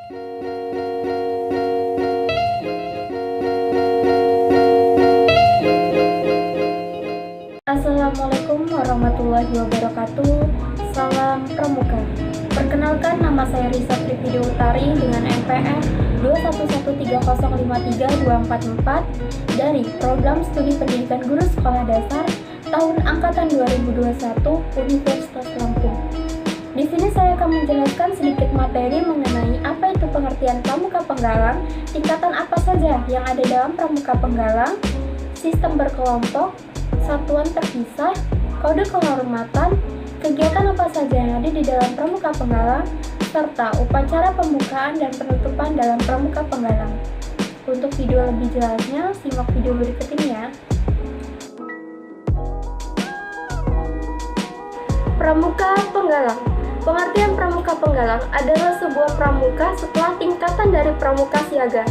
Assalamualaikum warahmatullahi wabarakatuh. Salam Pramuka. Perkenalkan, nama saya Risa Trividi Utari dengan NPM 211305324 dari Program Studi Pendidikan Guru Sekolah Dasar tahun angkatan 2021 Universitas Lampung. Di sini saya akan menjelaskan sedikit materi mengenai apa itu pengertian pramuka penggalang, tingkatan apa saja yang ada dalam pramuka penggalang, sistem berkelompok, satuan terpisah, kode kehormatan, kegiatan apa saja yang ada di dalam pramuka penggalang, serta upacara pembukaan dan penutupan dalam pramuka penggalang. Untuk video lebih jelasnya, simak video berikut ini ya. Pramuka penggalang. Pengertian pramuka penggalang adalah sebuah pramuka setelah tingkatan dari pramuka siaga.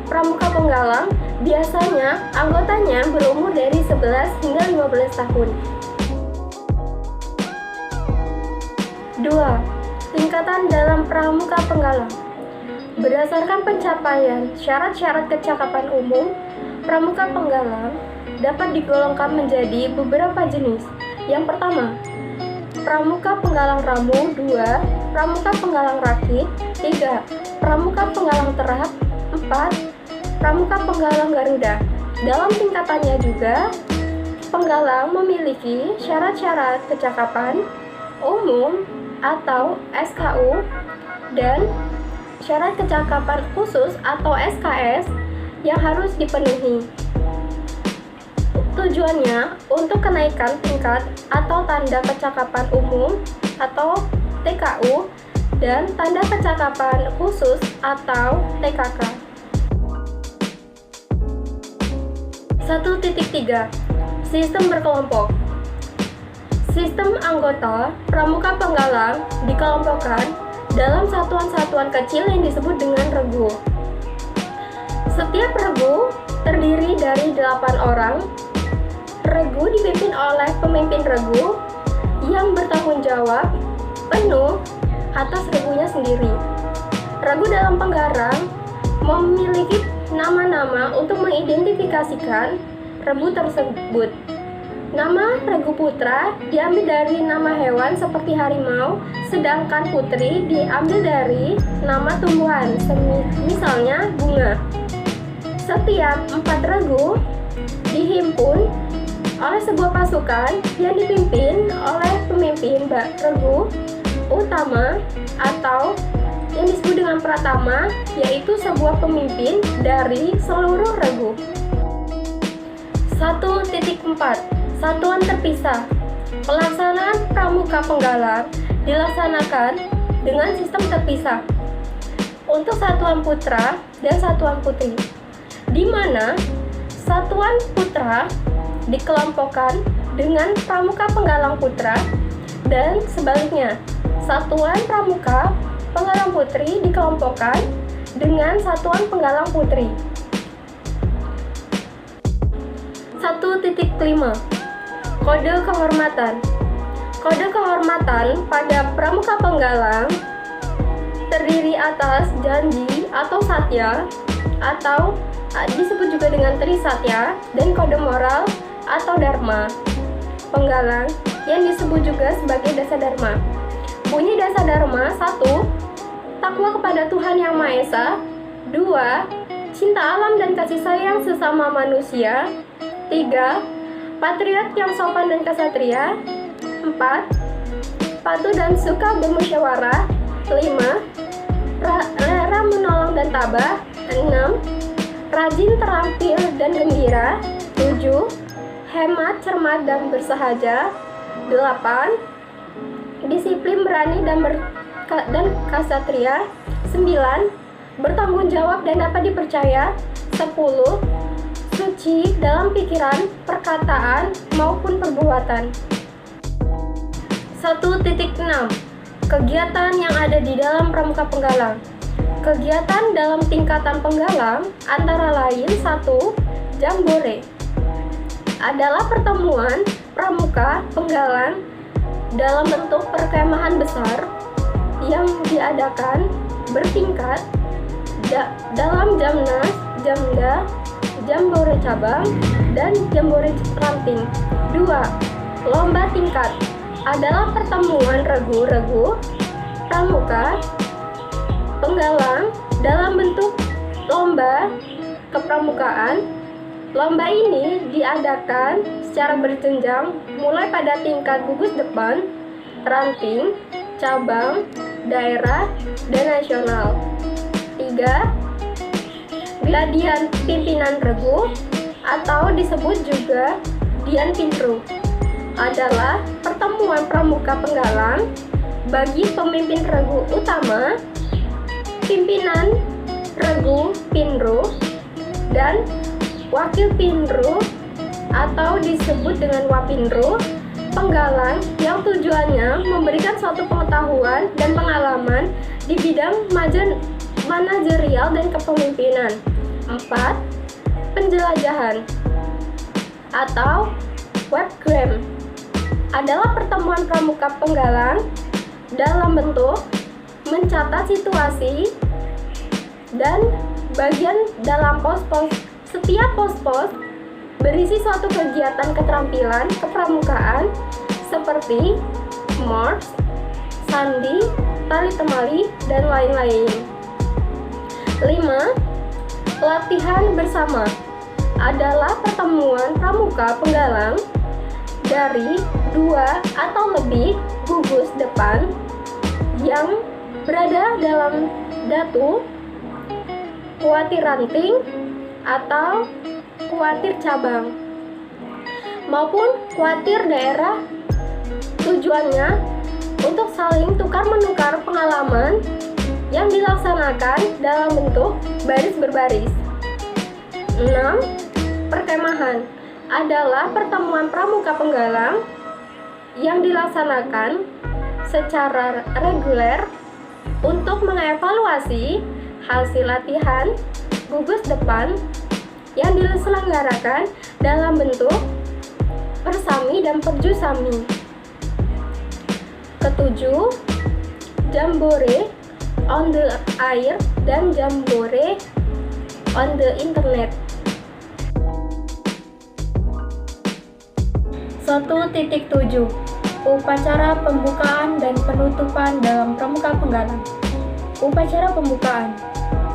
Pramuka penggalang biasanya anggotanya berumur dari 11 hingga 15 tahun. 2. Tingkatan dalam pramuka penggalang. Berdasarkan pencapaian syarat-syarat kecakapan umum, pramuka penggalang dapat digolongkan menjadi beberapa jenis. Yang pertama, pramuka penggalang ramu. 2. Pramuka penggalang rakit. 3. Pramuka penggalang terak. 4. Pramuka penggalang garuda. Dalam tingkatannya juga, penggalang memiliki syarat-syarat kecakapan umum atau SKU dan syarat kecakapan khusus atau SKS yang harus dipenuhi. Tujuannya untuk kenaikan tingkat atau tanda kecakapan umum atau TKU dan tanda kecakapan khusus atau TKK. 1.3. Sistem berkelompok. Sistem anggota pramuka penggalang dikelompokkan dalam satuan-satuan kecil yang disebut dengan regu. Setiap regu terdiri dari 8 orang. Regu dipimpin oleh pemimpin regu yang bertanggung jawab penuh atas regunya sendiri. Regu dalam penggarang memiliki nama-nama untuk mengidentifikasikan regu tersebut. Nama regu putra diambil dari nama hewan seperti harimau, sedangkan putri diambil dari nama tumbuhan, misalnya bunga. Setiap 4 regu dihimpun oleh sebuah pasukan yang dipimpin oleh pemimpin regu utama atau yang disebut dengan pratama, yaitu sebuah pemimpin dari seluruh regu. 1.4. Satuan terpisah. Pelaksanaan pramuka penggalang dilaksanakan dengan sistem terpisah untuk satuan putra dan satuan putri, di mana satuan putra dikelompokkan dengan pramuka penggalang putra dan sebaliknya, satuan pramuka penggalang putri dikelompokkan dengan satuan penggalang putri. 1.5. Kode kehormatan. Kode kehormatan pada pramuka penggalang terdiri atas janji atau satya atau disebut juga dengan trisatya dan kode moral atau dharma penggalang yang disebut juga sebagai dasa dharma. Bunyi dasa dharma: 1. Takwa kepada Tuhan Yang Maha Esa. 2. Cinta alam dan kasih sayang sesama manusia. 3. Patriot yang sopan dan kesatria. 4. Patuh dan suka bermusyawarah. 5. Rela menolong dan tabah. 6. Rajin, terampil, dan gembira. 7. Hemat, cermat, dan bersahaja. 8. Disiplin, berani, dan kasatria. 9. Bertanggung jawab dan dapat dipercaya. 10. Suci dalam pikiran, perkataan, maupun perbuatan. 1.6. Kegiatan yang ada di dalam pramuka penggalang. Kegiatan dalam tingkatan penggalang antara lain: 1. Jambore adalah pertemuan pramuka penggalang dalam bentuk perkemahan besar yang diadakan bertingkat dalam Jamnas, Jamda, Jambore cabang, dan Jambore ranting. 2. Lomba tingkat adalah pertemuan regu-regu pramuka penggalang dalam bentuk lomba kepramukaan. Lomba ini diadakan secara berjenjang mulai pada tingkat gugus depan, ranting, cabang, daerah, dan nasional. 3. Gladian pimpinan regu atau disebut juga Dian Pinru adalah pertemuan pramuka penggalang bagi pemimpin regu utama, pimpinan regu Pinru, dan wakil Pinru atau disebut dengan Wapinru, penggalang yang tujuannya memberikan suatu pengetahuan dan pengalaman di bidang manajerial dan kepemimpinan. 4. Penjelajahan atau webgram adalah pertemuan pramuka penggalang dalam bentuk mencatat situasi dan bagian dalam pos-pos. Setiap pos-pos berisi suatu kegiatan keterampilan kepramukaan seperti morse, sandi, tali temali, dan lain-lain. 5. Latihan bersama adalah pertemuan pramuka penggalang dari 2 atau lebih gugus depan yang berada dalam datu, kuatir ranting, atau kuatir cabang maupun kuatir daerah. Tujuannya untuk saling tukar-menukar pengalaman yang dilaksanakan dalam bentuk baris berbaris. 6. Perkemahan adalah pertemuan pramuka penggalang yang dilaksanakan secara reguler untuk mengevaluasi hasil latihan gugus depan yang diselenggarakan dalam bentuk persami dan perjusami. 7. Jambore on the air dan Jambore on the internet. 1.7 Upacara pembukaan dan penutupan dalam pramuka penggalang. Upacara pembukaan.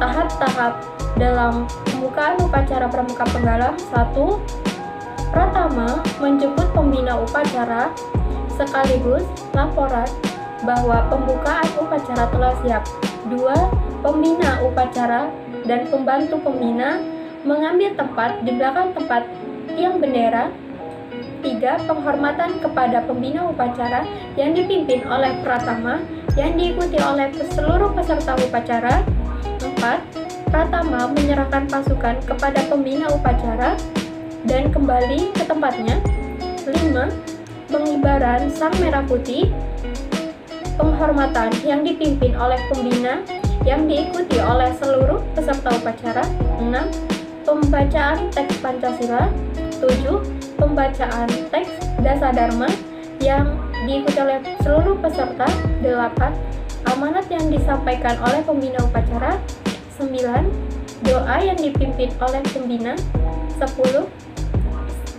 Tahap-tahap dalam pembukaan upacara pramuka penggalang. 1. Pratama menjemput pembina upacara sekaligus laporan bahwa pembukaan upacara telah siap. 2. Pembina upacara dan pembantu pembina mengambil tempat di belakang tempat tiang bendera. 3. Penghormatan kepada pembina upacara yang dipimpin oleh Pratama yang diikuti oleh seluruh peserta upacara. 4. Pratama menyerahkan pasukan kepada pembina upacara dan kembali ke tempatnya. 5. Pengibaran sang merah putih. Penghormatan yang dipimpin oleh pembina yang diikuti oleh seluruh peserta upacara. 6. Pembacaan teks Pancasila. 7. Pembacaan teks Dasadharma yang diikuti oleh seluruh peserta. 8. Amanat yang disampaikan oleh pembina upacara. 9. Doa yang dipimpin oleh pembina. 10.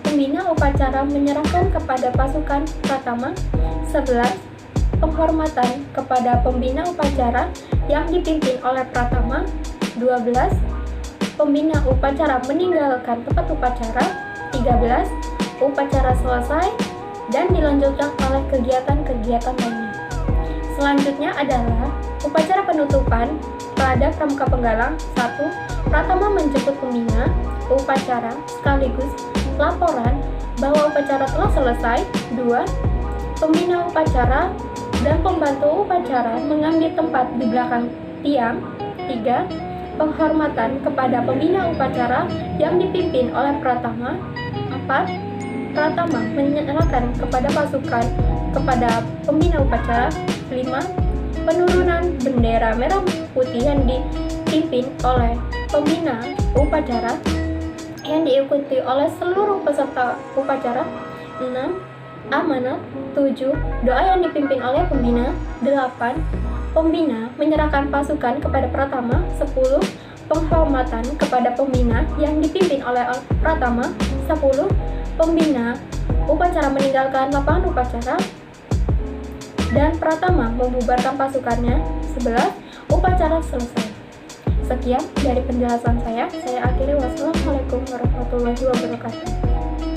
Pembina upacara menyerahkan kepada pasukan Pratama. 11. Penghormatan kepada pembina upacara yang dipimpin oleh Pratama. 12. Pembina upacara meninggalkan tempat upacara. 13. Upacara selesai dan dilanjutkan oleh kegiatan-kegiatan lainnya. Selanjutnya adalah upacara penutupan pada pramuka penggalang. 1. Pratama menjemput pembina upacara sekaligus laporan bahwa upacara telah selesai. 2. Pembina upacara dan pembantu upacara mengambil tempat di belakang tiang. 3. Penghormatan kepada pembina upacara yang dipimpin oleh Pratama. 4. Pratama menyerahkan kepada pasukan kepada pembina upacara. 5. Penurunan bendera merah putih yang dipimpin oleh pembina upacara yang diikuti oleh seluruh peserta upacara. 6. Amanat. 7. Doa yang dipimpin oleh pembina. 8. Pembina menyerahkan pasukan kepada Pratama. 10. Penghormatan kepada pembina yang dipimpin oleh Pratama. 10. Pembina upacara meninggalkan lapangan upacara dan Pratama membubarkan pasukannya. 11. Upacara selesai. Sekian dari penjelasan saya akhiri. Wassalamualaikum warahmatullahi wabarakatuh.